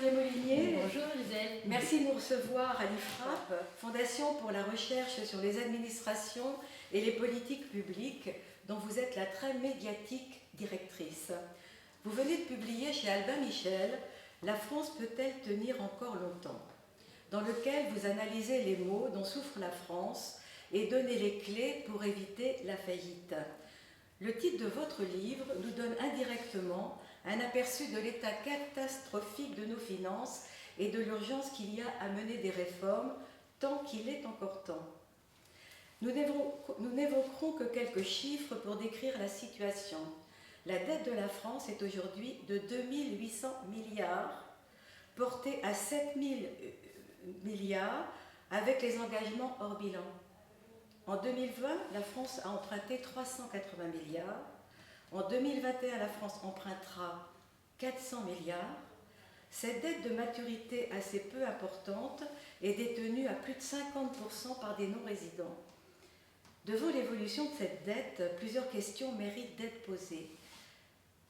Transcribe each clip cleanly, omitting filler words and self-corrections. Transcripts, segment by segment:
Desmoliniers. Bonjour Gisèle. Merci de nous recevoir à l'IFRAP, Fondation pour la recherche sur les administrations et les politiques publiques, dont vous êtes la très médiatique directrice. Vous venez de publier chez Albin Michel « La France peut-elle tenir encore longtemps ?», dans lequel vous analysez les maux dont souffre la France et donnez les clés pour éviter la faillite. Le titre de votre livre nous donne indirectement un aperçu de l'état catastrophique de nos finances et de l'urgence qu'il y a à mener des réformes tant qu'il est encore temps. Nous n'évoquerons que quelques chiffres pour décrire la situation. La dette de la France est aujourd'hui de 2800 milliards, portée à 7000 milliards avec les engagements hors bilan. En 2020, la France a emprunté 380 milliards. En 2021, la France empruntera 400 milliards. Cette dette de maturité assez peu importante est détenue à plus de 50% par des non-résidents. Devant l'évolution de cette dette, plusieurs questions méritent d'être posées.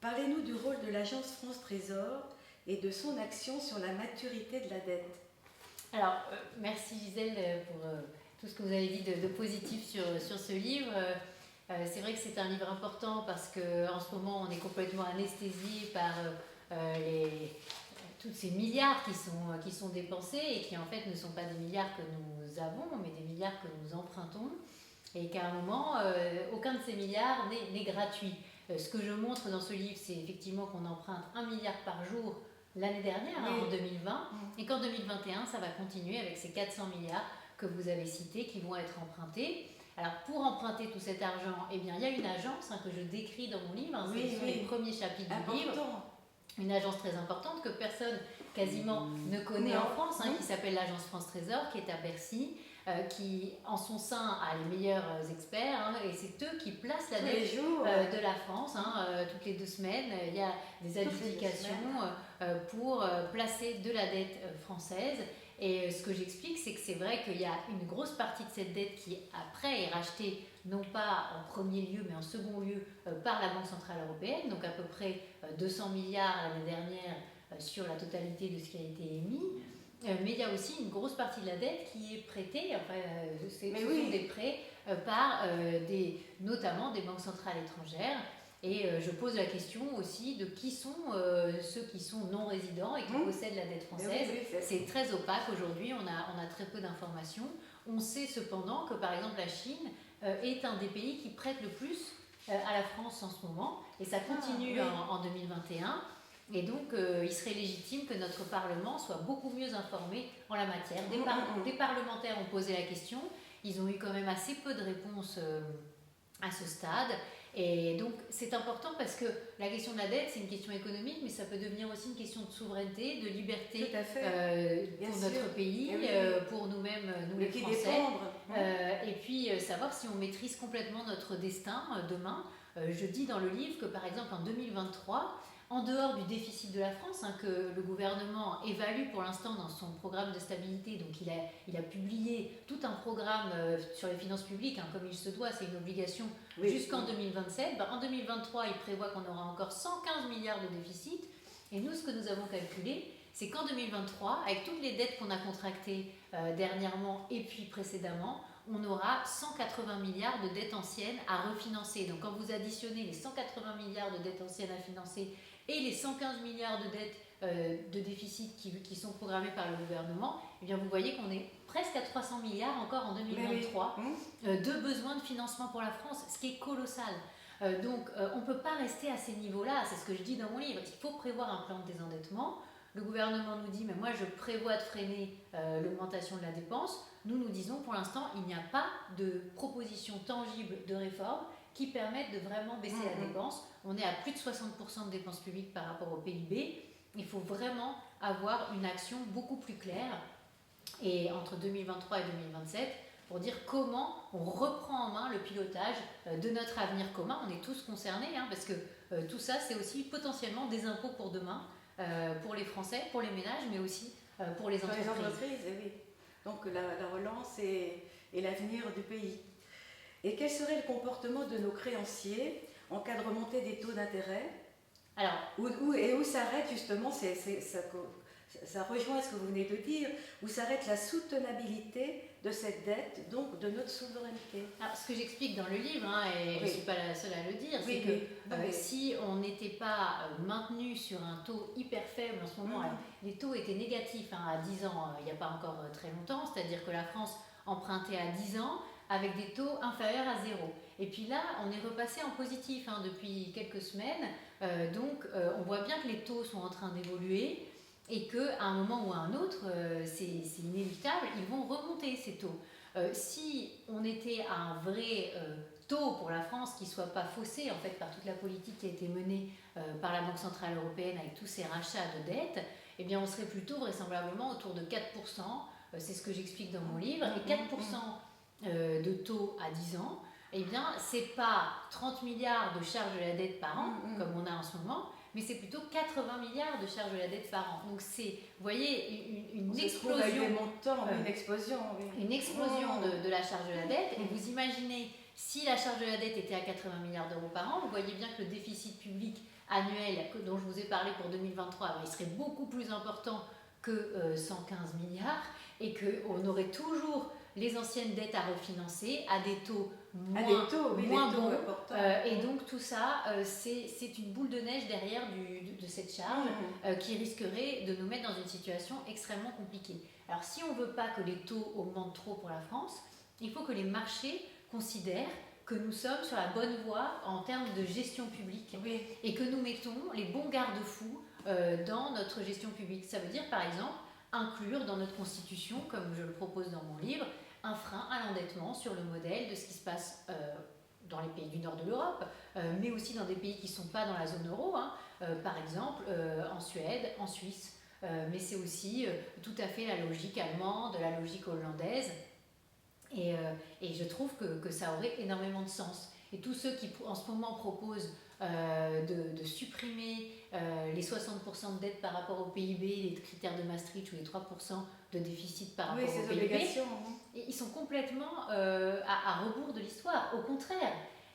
Parlez-nous du rôle de l'agence France Trésor et de son action sur la maturité de la dette. Alors, merci Gisèle pour tout ce que vous avez dit de positif sur ce livre. C'est vrai que c'est un livre important parce qu'en ce moment, on est complètement anesthésié par tous ces milliards qui sont dépensés et qui en fait ne sont pas des milliards que nous avons, mais des milliards que nous empruntons. Et qu'à un moment, aucun de ces milliards n'est gratuit. Ce que je montre dans ce livre, c'est effectivement qu'on emprunte 1 milliard par jour l'année dernière, en 2020, et qu'en 2021, ça va continuer avec ces 400 milliards que vous avez cités qui vont être empruntés. Alors, pour emprunter tout cet argent, eh bien, il y a une agence que je décris dans mon livre, c'est sur les premiers chapitres du livre. Une agence très importante que personne quasiment ne connaît en France, qui s'appelle l'agence France Trésor, qui est à Bercy, qui en son sein a les meilleurs experts, et c'est eux qui placent la dette de la France. Toutes les 2 semaines, il y a des adjudications pour placer de la dette française. Et ce que j'explique, c'est que c'est vrai qu'il y a une grosse partie de cette dette qui, après, est rachetée, non pas en premier lieu, mais en second lieu, par la Banque Centrale Européenne, donc à peu près 200 milliards l'année dernière sur la totalité de ce qui a été émis. Mais il y a aussi une grosse partie de la dette qui est prêtée, ce sont des prêts par notamment des banques centrales étrangères. Et je pose la question aussi de qui sont ceux qui sont non-résidents et qui possèdent la dette française. C'est très opaque aujourd'hui, on a très peu d'informations. On sait cependant que par exemple la Chine est un des pays qui prête le plus à la France en ce moment. Et ça continue en 2021. Et donc il serait légitime que notre Parlement soit beaucoup mieux informé en la matière. Des parlementaires ont posé la question, ils ont eu quand même assez peu de réponses à ce stade. Et donc c'est important parce que la question de la dette, c'est une question économique, mais ça peut devenir aussi une question de souveraineté, de liberté pour notre pays, pour nous-mêmes, nous les Français. Et puis savoir si on maîtrise complètement notre destin demain. Je dis dans le livre que par exemple en 2023, en dehors du déficit de la France, que le gouvernement évalue pour l'instant dans son programme de stabilité, donc il a publié tout un programme sur les finances publiques, comme il se doit, c'est une obligation jusqu'en 2027. En 2023, il prévoit qu'on aura encore 115 milliards de déficit. Et nous, ce que nous avons calculé, c'est qu'en 2023, avec toutes les dettes qu'on a contractées dernièrement et puis précédemment, on aura 180 milliards de dettes anciennes à refinancer. Donc quand vous additionnez les 180 milliards de dettes anciennes à financer et les 115 milliards de dettes de déficit qui sont programmés par le gouvernement, eh bien vous voyez qu'on est presque à 300 milliards encore en 2023 de besoins de financement pour la France, ce qui est colossal. Donc on ne peut pas rester à ces niveaux-là, c'est ce que je dis dans mon livre. Il faut prévoir un plan de désendettement. Le gouvernement nous dit, mais moi je prévois de freiner l'augmentation de la dépense. Nous disons, pour l'instant, il n'y a pas de proposition tangible de réforme qui permettent de vraiment baisser la dépense. On est à plus de 60% de dépenses publiques par rapport au PIB. Il faut vraiment avoir une action beaucoup plus claire et entre 2023 et 2027 pour dire comment on reprend en main le pilotage de notre avenir commun. On est tous concernés, parce que tout ça, c'est aussi potentiellement des impôts pour demain, pour les Français, pour les ménages, mais aussi pour les entreprises. Donc la relance et l'avenir du pays. Et quel serait le comportement de nos créanciers en cas de remontée des taux d'intérêt ? Alors, où s'arrête justement ça rejoint ce que vous venez de dire, où s'arrête la soutenabilité de cette dette, donc de notre souveraineté. Alors, ce que j'explique dans le livre, hein, et je ne suis pas la seule à le dire, c'est que si on n'était pas maintenu sur un taux hyper faible en ce moment, alors, les taux étaient négatifs à 10 ans, il n'y a pas encore très longtemps, c'est-à-dire que la France empruntait à 10 ans avec des taux inférieurs à zéro. Et puis là, on est repassé en positif depuis quelques semaines, donc on voit bien que les taux sont en train d'évoluer, et qu'à un moment ou à un autre, c'est inévitable, ils vont remonter ces taux. Si on était à un vrai taux pour la France qui ne soit pas faussé en fait, par toute la politique qui a été menée par la Banque Centrale Européenne avec tous ces rachats de dettes, eh bien on serait plutôt vraisemblablement autour de 4%, c'est ce que j'explique dans mon livre, et 4% de taux à 10 ans, eh bien c'est pas 30 milliards de charges de la dette par an, comme on a en ce moment, mais c'est plutôt 80 milliards de charges de la dette par an. Donc c'est, vous voyez, une explosion. Une explosion, oui. Une explosion de la charge de la dette. Et vous imaginez, si la charge de la dette était à 80 milliards d'euros par an, vous voyez bien que le déficit public annuel dont je vous ai parlé pour 2023, il serait beaucoup plus important que 115 milliards et qu'on aurait toujours les anciennes dettes à refinancer à des taux moins bons. Et donc tout ça, c'est une boule de neige derrière de cette charge qui risquerait de nous mettre dans une situation extrêmement compliquée. Alors si on ne veut pas que les taux augmentent trop pour la France, il faut que les marchés considèrent que nous sommes sur la bonne voie en termes de gestion publique et que nous mettons les bons garde-fous dans notre gestion publique. Ça veut dire par exemple inclure dans notre constitution, comme je le propose dans mon livre, un frein à l'endettement sur le modèle de ce qui se passe dans les pays du nord de l'Europe, mais aussi dans des pays qui ne sont pas dans la zone euro, par exemple en Suède, en Suisse, mais c'est aussi tout à fait la logique allemande, la logique hollandaise, et je trouve que ça aurait énormément de sens. Et tous ceux qui en ce moment proposent de supprimer les 60% de dette par rapport au PIB, les critères de Maastricht ou les 3% de déficit par rapport au PIB, et ils sont complètement à rebours de l'histoire. Au contraire,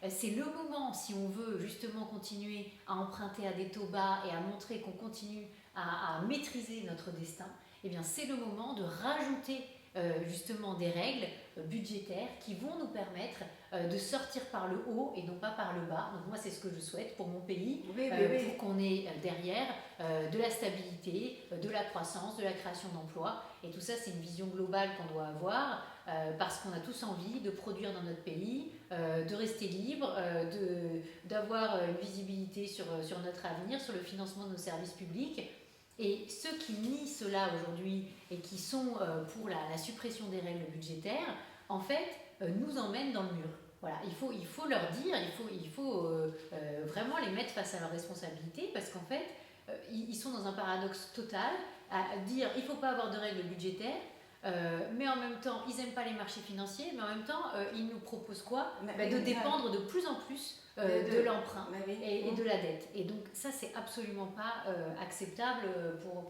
c'est le moment, si on veut justement continuer à emprunter à des taux bas et à montrer qu'on continue à maîtriser notre destin, eh bien c'est le moment de rajouter justement des règles budgétaires qui vont nous permettre de sortir par le haut et non pas par le bas. Donc moi c'est ce que je souhaite pour mon pays, pour qu'on ait derrière de la stabilité, de la croissance, de la création d'emplois, et tout ça c'est une vision globale qu'on doit avoir parce qu'on a tous envie de produire dans notre pays, de rester libre, d'avoir une visibilité sur notre avenir, sur le financement de nos services publics. Et ceux qui nient cela aujourd'hui et qui sont pour la suppression des règles budgétaires, en fait, nous emmènent dans le mur. Voilà, il faut leur dire, il faut vraiment les mettre face à leurs responsabilités parce qu'en fait, ils sont dans un paradoxe total à dire il ne faut pas avoir de règles budgétaires, mais en même temps, ils n'aiment pas les marchés financiers, mais en même temps, ils nous proposent quoi ? De dépendre de plus en plus de l'emprunt et de la dette. Et donc ça, c'est absolument pas acceptable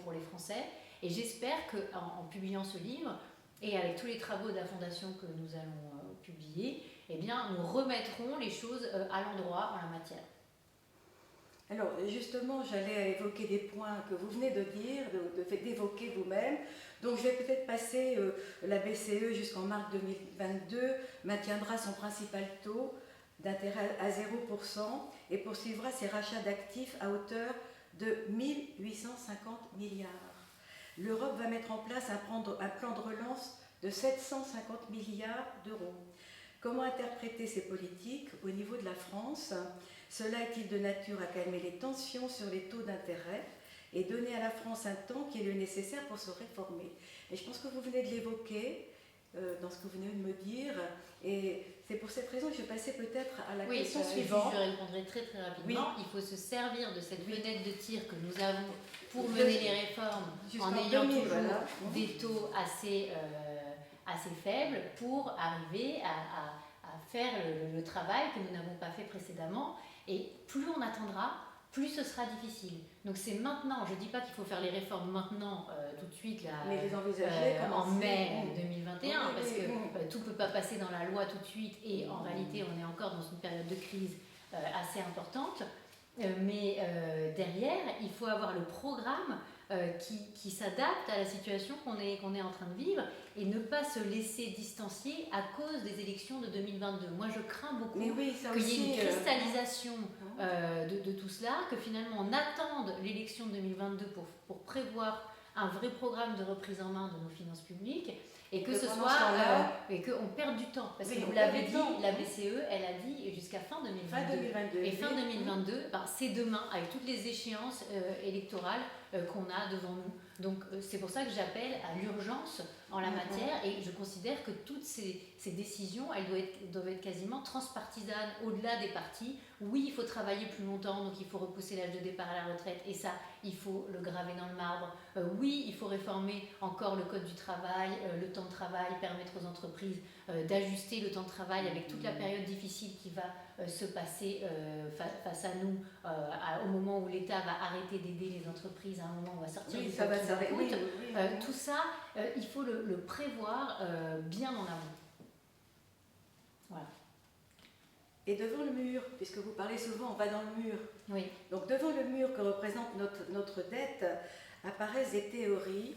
pour les Français. Et j'espère qu'en publiant ce livre, et avec tous les travaux de la Fondation que nous allons publier, eh bien, nous remettrons les choses à l'endroit en la matière. Alors justement, j'allais évoquer des points que vous venez de dire, d'évoquer vous-même. Donc je vais peut-être passer, la BCE jusqu'en mars 2022 maintiendra son principal taux d'intérêt à 0% et poursuivra ses rachats d'actifs à hauteur de 1 850 milliards. L'Europe va mettre en place un plan de relance de 750 milliards d'euros. Comment interpréter ces politiques au niveau de la France ? Cela est-il de nature à calmer les tensions sur les taux d'intérêt et donner à la France un temps qui est le nécessaire pour se réformer ? Et je pense que vous venez de l'évoquer dans ce que vous venez de me dire, et c'est pour cette raison que je vais passer peut-être à la question suivante. Je répondrai très très rapidement. Il faut se servir de cette fenêtre de tir que nous avons pour mener les réformes en ayant toujours des taux assez faibles pour arriver à faire le travail que nous n'avons pas fait précédemment. Et plus on attendra, plus ce sera difficile. Donc c'est maintenant, je ne dis pas qu'il faut faire les réformes maintenant, tout de suite, là, mais les envisager en mai 2021, parce que tout ne peut pas passer dans la loi tout de suite, et en réalité on est encore dans une période de crise assez importante. Mais derrière, il faut avoir le programme qui s'adapte à la situation qu'on est en train de vivre et ne pas se laisser distancier à cause des élections de 2022. Moi, je crains beaucoup qu'il y ait une cristallisation de tout cela, que finalement on attende l'élection de 2022 pour prévoir un vrai programme de reprise en main de nos finances publiques et que ce soit et qu'on perde du temps parce que vous l'avez dit, la BCE elle a dit jusqu'à fin 2022 et fin 2022 c'est demain avec toutes les échéances électorales qu'on a devant nous, donc c'est pour ça que j'appelle à l'urgence en la matière et je considère que toutes ces décisions elles doivent être quasiment transpartisanes au-delà des partis. Oui, il faut travailler plus longtemps, donc il faut repousser l'âge de départ à la retraite et ça il faut le graver dans le marbre. Oui, il faut réformer encore le code du travail, le temps de travail, permettre aux entreprises d'ajuster le temps de travail avec toute la période difficile qui va se passer face à nous au moment où l'État va arrêter d'aider les entreprises, à un moment où on va sortir du coûte. Tout ça, il faut le prévoir bien en amont. Voilà. Et devant le mur, puisque vous parlez souvent, on va dans le mur. Oui. Donc devant le mur que représente notre dette, apparaissent des théories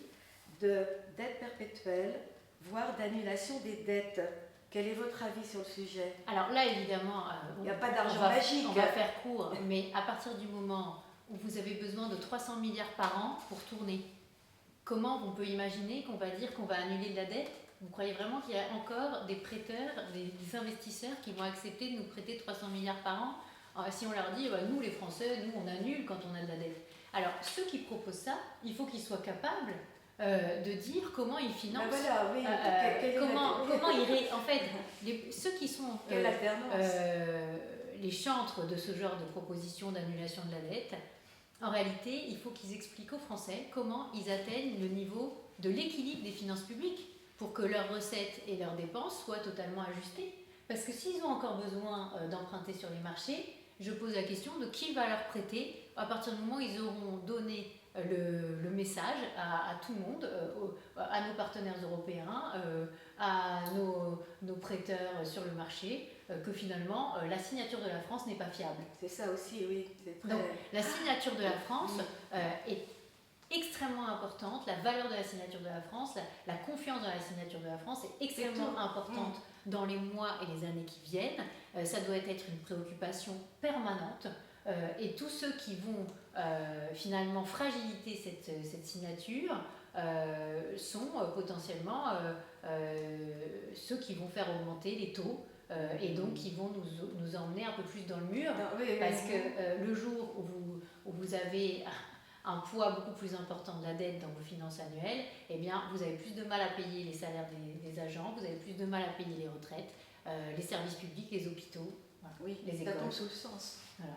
de dette perpétuelle, voire d'annulation des dettes. Quel est votre avis sur le sujet? Alors là, évidemment, il n'y a pas d'argent magique. On va faire court, mais à partir du moment où vous avez besoin de 300 milliards par an pour tourner, comment on peut imaginer qu'on va dire qu'on va annuler de la dette? Vous croyez vraiment qu'il y a encore des prêteurs, des investisseurs qui vont accepter de nous prêter 300 milliards par an si on leur dit nous les Français, nous on annule quand on a de la dette? Alors ceux qui proposent ça, il faut qu'ils soient capables de dire comment ils financent, comment ils en fait ceux qui sont les chantres de ce genre de proposition d'annulation de la dette. En réalité, il faut qu'ils expliquent aux Français comment ils atteignent le niveau de l'équilibre des finances publiques pour que leurs recettes et leurs dépenses soient totalement ajustées. Parce que s'ils ont encore besoin d'emprunter sur les marchés, je pose la question de qui va leur prêter à partir du moment où ils auront donné le message à tout le monde, à nos partenaires européens, à nos prêteurs sur le marché, que finalement la signature de la France n'est pas fiable. C'est ça aussi, oui. Donc la signature de la France est extrêmement importante, la valeur de la signature de la France, la confiance dans la signature de la France est extrêmement importante dans les mois et les années qui viennent. Ça doit être une préoccupation permanente et tous ceux qui vont finalement fragiliter cette signature sont potentiellement ceux qui vont faire augmenter les taux et donc qui vont nous emmener un peu plus dans le mur parce que le jour où vous avez un poids beaucoup plus important de la dette dans vos finances annuelles, eh bien, vous avez plus de mal à payer les salaires des agents, vous avez plus de mal à payer les retraites, les services publics, les hôpitaux, les écoles. Ça tombe sous le sens. Voilà.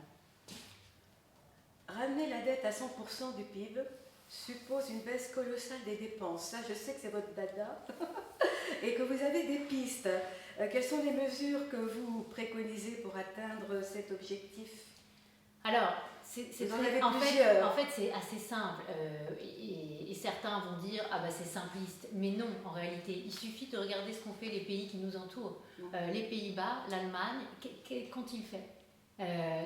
Ramener la dette à 100% du PIB suppose une baisse colossale des dépenses. Ça, je sais que c'est votre dada et que vous avez des pistes. Quelles sont les mesures que vous préconisez pour atteindre cet objectif? Alors, en fait, c'est assez simple et certains vont dire c'est simpliste, mais non, en réalité, il suffit de regarder ce qu'ont fait les pays qui nous entourent. Les Pays-Bas, l'Allemagne, qu'ont-ils fait?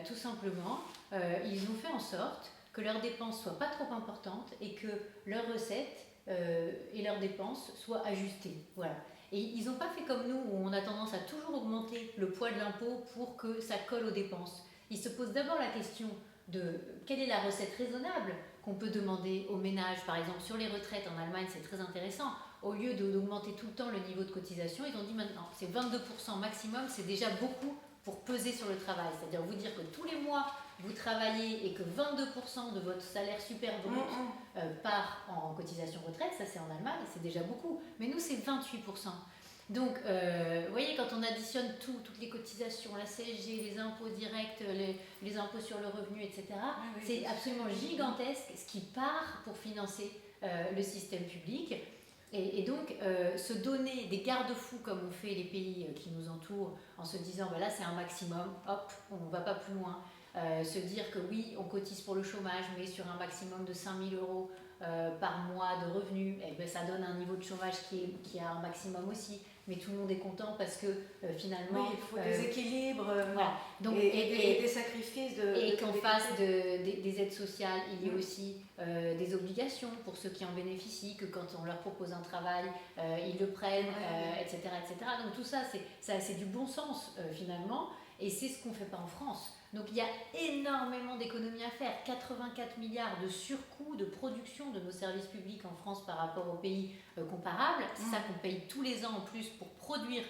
Tout simplement, ils ont fait en sorte que leurs dépenses soient pas trop importantes et que leurs recettes et leurs dépenses soient ajustées. Voilà. Et ils n'ont pas fait comme nous où on a tendance à toujours augmenter le poids de l'impôt pour que ça colle aux dépenses. Ils se posent d'abord la question de quelle est la recette raisonnable qu'on peut demander aux ménages. Par exemple, sur les retraites en Allemagne, c'est très intéressant. Au lieu d'augmenter tout le temps le niveau de cotisation, ils ont dit maintenant, c'est 22% maximum, c'est déjà beaucoup pour peser sur le travail. C'est-à-dire vous dire que tous les mois, vous travaillez et que 22% de votre salaire super brut part en cotisation retraite, ça c'est en Allemagne, c'est déjà beaucoup. Mais nous, c'est 28%. Donc, vous voyez, quand on additionne toutes les cotisations, la CSG, les impôts directs, les impôts sur le revenu, etc., c'est absolument gigantesque ce qui part pour financer le système public. Et donc, se donner des garde-fous comme ont fait les pays qui nous entourent en se disant, là c'est un maximum, hop, on ne va pas plus loin. Se dire que oui, on cotise pour le chômage, mais sur un maximum de 5 000 euros par mois de revenus, ça donne un niveau de chômage qui a un maximum aussi. mais tout le monde est content parce que finalement... Oui, il faut des équilibres voilà. Donc, et des sacrifices. Et qu'en face des aides sociales, il y a aussi des obligations pour ceux qui en bénéficient, que quand on leur propose un travail, ils le prennent, etc., etc. Donc tout ça, c'est du bon sens finalement, et c'est ce qu'on ne fait pas en France. Donc il y a énormément d'économies à faire, 84 milliards de surcoût de production de nos services publics en France par rapport aux pays comparables, c'est ça qu'on paye tous les ans en plus pour produire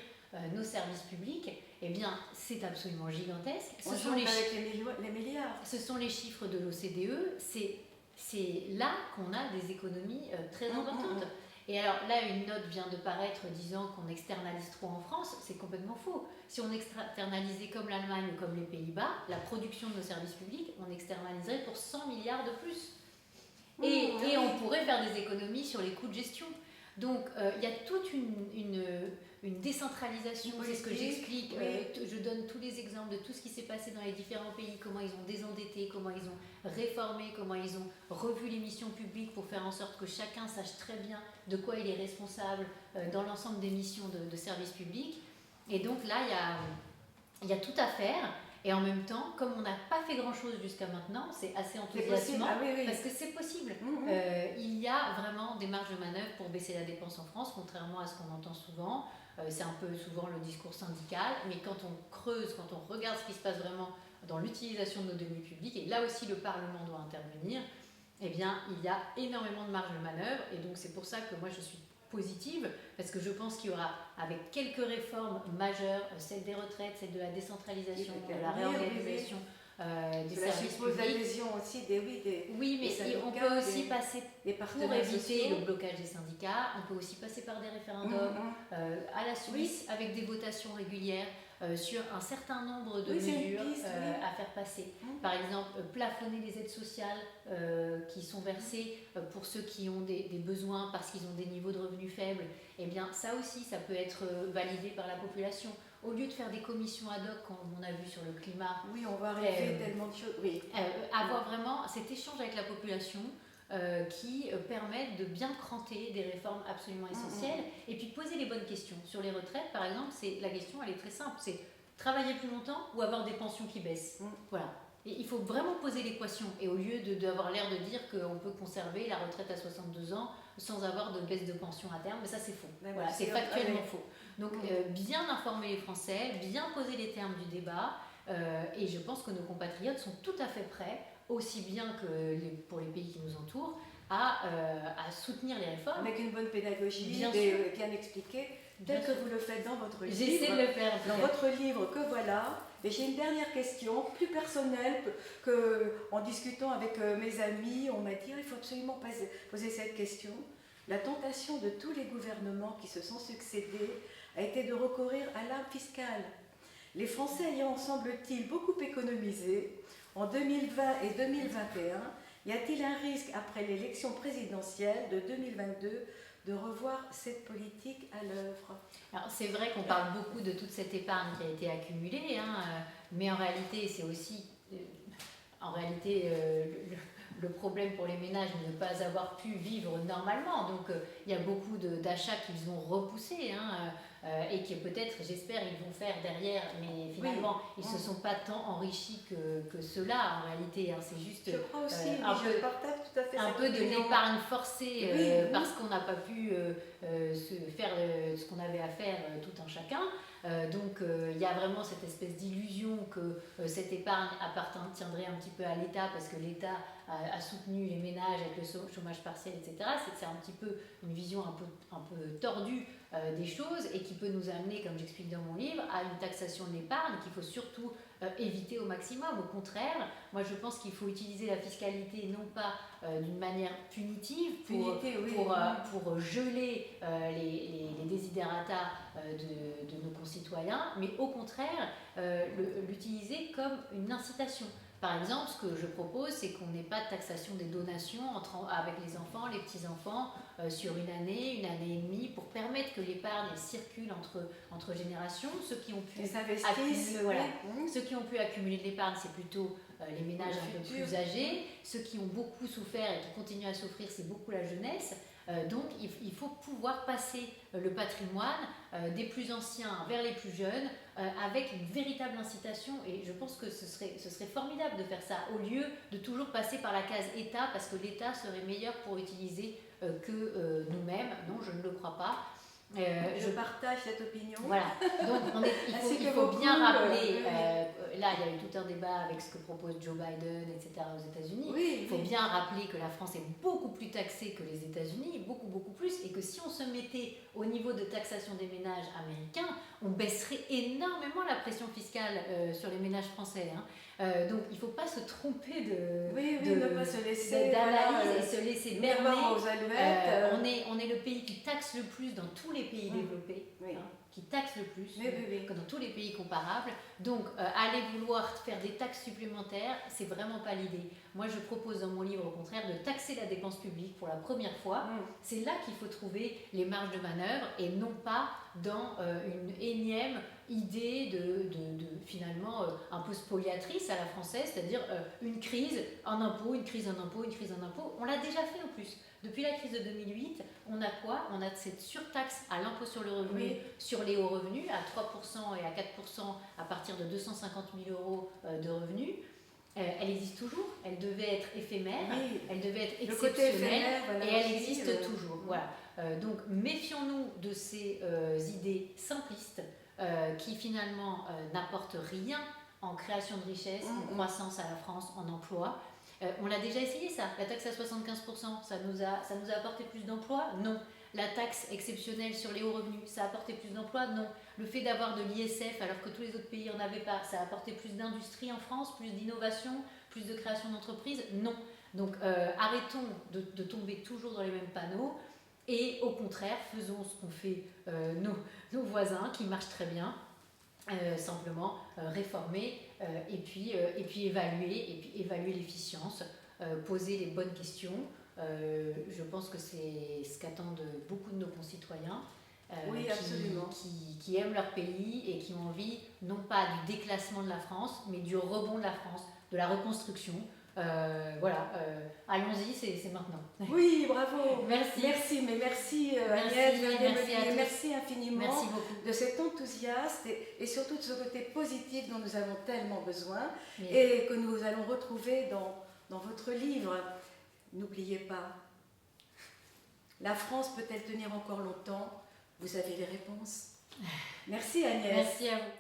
nos services publics, eh bien c'est absolument gigantesque. Ce sont les milliards. Ce sont les chiffres de l'OCDE, c'est là qu'on a des économies très importantes. Et alors là, une note vient de paraître disant qu'on externalise trop en France, c'est complètement faux. Si on externalisait comme l'Allemagne ou comme les Pays-Bas, la production de nos services publics, on externaliserait pour 100 milliards de plus. Et on pourrait faire des économies sur les coûts de gestion. Donc il y a toute une décentralisation, c'est ce que j'explique. Je donne tous les exemples de tout ce qui s'est passé dans les différents pays, comment ils ont désendetté, comment ils ont réformé, comment ils ont revu les missions publiques pour faire en sorte que chacun sache très bien de quoi il est responsable dans l'ensemble des missions de service public. Et donc là, il y a tout à faire. Et en même temps, comme on n'a pas fait grand-chose jusqu'à maintenant, c'est assez enthousiasmant parce que c'est possible. Il y a vraiment des marges de manœuvre pour baisser la dépense en France, contrairement à ce qu'on entend souvent. C'est un peu souvent le discours syndical, mais quand on creuse, quand on regarde ce qui se passe vraiment dans l'utilisation de nos deniers publics, et là aussi le Parlement doit intervenir, eh bien il y a énormément de marge de manœuvre. Et donc c'est pour ça que moi je suis positive, parce que je pense qu'il y aura, avec quelques réformes majeures, celle des retraites, celle de la décentralisation, de la réorganisation des services publics. L'adhésion aussi oui, mais on peut aussi passer, pour éviter le blocage des syndicats, on peut aussi passer par des référendums à la Suisse, avec des votations régulières sur un certain nombre de mesures à faire passer. Par exemple, plafonner les aides sociales qui sont versées pour ceux qui ont des besoins parce qu'ils ont des niveaux de revenus faibles. Eh bien, ça aussi, ça peut être validé par la population. Au lieu de faire des commissions ad hoc, comme on a vu sur le climat, on va arriver tellement de choses. Avoir vraiment cet échange avec la population qui permettent de bien cranter des réformes absolument essentielles et puis poser les bonnes questions. Sur les retraites, par exemple, la question elle est très simple, c'est travailler plus longtemps ou avoir des pensions qui baissent. Voilà. Et il faut vraiment poser l'équation, et au lieu d'avoir l'air de dire qu'on peut conserver la retraite à 62 ans sans avoir de baisse de pension à terme, mais ça c'est faux. Voilà, c'est factuellement faux. Donc bien informer les Français, bien poser les termes du débat, et je pense que nos compatriotes sont tout à fait prêts, aussi bien que pour les pays qui nous entourent, à soutenir les réformes. Avec une bonne pédagogie, bien expliquée, tel que vous le faites dans votre livre. J'essaie de le faire. Dans votre livre que voilà. Et j'ai une dernière question, plus personnelle, en discutant avec mes amis, on m'a dit il faut absolument poser cette question. La tentation de tous les gouvernements qui se sont succédés a été de recourir à l'arme fiscale. Les Français ayant, semble-t-il, beaucoup économisé en 2020 et 2021, y a-t-il un risque, après l'élection présidentielle de 2022, de revoir cette politique à l'œuvre? Alors c'est vrai qu'on parle beaucoup de toute cette épargne qui a été accumulée, mais en réalité c'est aussi le problème pour les ménages de ne pas avoir pu vivre normalement. Donc il y a beaucoup d'achats qu'ils ont repoussés et qui peut-être, j'espère, ils vont faire derrière, mais finalement ils ne se sont pas tant enrichis que cela en réalité. C'est juste je crois aussi, un peu de l'épargne forcée parce qu'on n'a pas pu faire ce qu'on avait à faire tout un chacun. Donc il y a vraiment cette espèce d'illusion que cette épargne appartiendrait un petit peu à l'État parce que l'État a soutenu les ménages avec le chômage partiel, etc. C'est un petit peu une vision un peu tordue des choses et qui peut nous amener, comme j'explique dans mon livre, à une taxation de l'épargne qu'il faut surtout éviter au maximum. Au contraire, moi je pense qu'il faut utiliser la fiscalité non pas d'une manière punitive pour geler les desiderata de nos concitoyens, mais au contraire l'utiliser comme une incitation. Par exemple, ce que je propose, c'est qu'on n'ait pas de taxation des donations avec les enfants, les petits-enfants, sur une année et demie, pour permettre que l'épargne circule entre générations. Ceux qui ont pu accumuler de l'épargne, c'est plutôt les ménages un peu plus âgés. Ceux qui ont beaucoup souffert et qui continuent à souffrir, c'est beaucoup la jeunesse. Donc il faut pouvoir passer le patrimoine des plus anciens vers les plus jeunes avec une véritable incitation, et je pense que ce serait formidable de faire ça au lieu de toujours passer par la case État parce que l'État serait meilleur pour utiliser que nous-mêmes. Non, je ne le crois pas. Je partage cette opinion. Voilà, donc il faut bien rappeler, là il y a eu tout un débat avec ce que propose Joe Biden, etc. aux États-Unis. Oui, il faut bien rappeler que la France est beaucoup plus taxée que les États-Unis, beaucoup, beaucoup plus, et que si on se mettait au niveau de taxation des ménages américains, on baisserait énormément la pression fiscale sur les ménages français. Hein. Donc il ne faut pas se tromper ne pas se laisser d'analyse et se laisser berner. Aux alouettes. On est le pays qui taxe le plus dans tous les pays développés, hein, qui taxe le plus que dans tous les pays comparables. Donc aller vouloir faire des taxes supplémentaires, c'est vraiment pas l'idée. Moi je propose dans mon livre au contraire de taxer la dépense publique pour la première fois. C'est là qu'il faut trouver les marges de manœuvre et non pas dans une énième idée de finalement un peu spoliatrice à la française, c'est-à-dire une crise, un impôt, une crise, un impôt, une crise, un impôt. On l'a déjà fait en plus. Depuis la crise de 2008, on a quoi? On a cette surtaxe à l'impôt sur le revenu sur les hauts revenus à 3% et à 4% à partir de 250 000 euros de revenus. Elle existe toujours, elle devait être éphémère, elle devait être exceptionnelle et elle existe toujours. Voilà. Donc méfions-nous de ces idées simplistes qui finalement n'apportent rien en création de richesse, en croissance à la France, en emploi. On l'a déjà essayé ça, la taxe à 75%, ça nous a apporté plus d'emplois? Non. La taxe exceptionnelle sur les hauts revenus, ça a apporté plus d'emplois? Non. Le fait d'avoir de l'ISF alors que tous les autres pays n'en avaient pas, ça a apporté plus d'industrie en France, plus d'innovation, plus de création d'entreprises? Non. Donc arrêtons de tomber toujours dans les mêmes panneaux et au contraire, faisons ce qu'ont fait nos voisins qui marchent très bien. Simplement réformer et puis évaluer l'efficience, poser les bonnes questions. Je pense que c'est ce qu'attendent beaucoup de nos concitoyens qui aiment leur pays et qui ont envie non pas du déclassement de la France, mais du rebond de la France, de la reconstruction. Allons-y, c'est maintenant. Oui, bravo. Merci. Merci Agnès, merci infiniment de cet enthousiasme et surtout de ce côté positif dont nous avons tellement besoin et que nous allons retrouver dans votre livre. N'oubliez pas, la France peut-elle tenir encore longtemps? Vous avez les réponses. Merci Agnès. Merci à vous.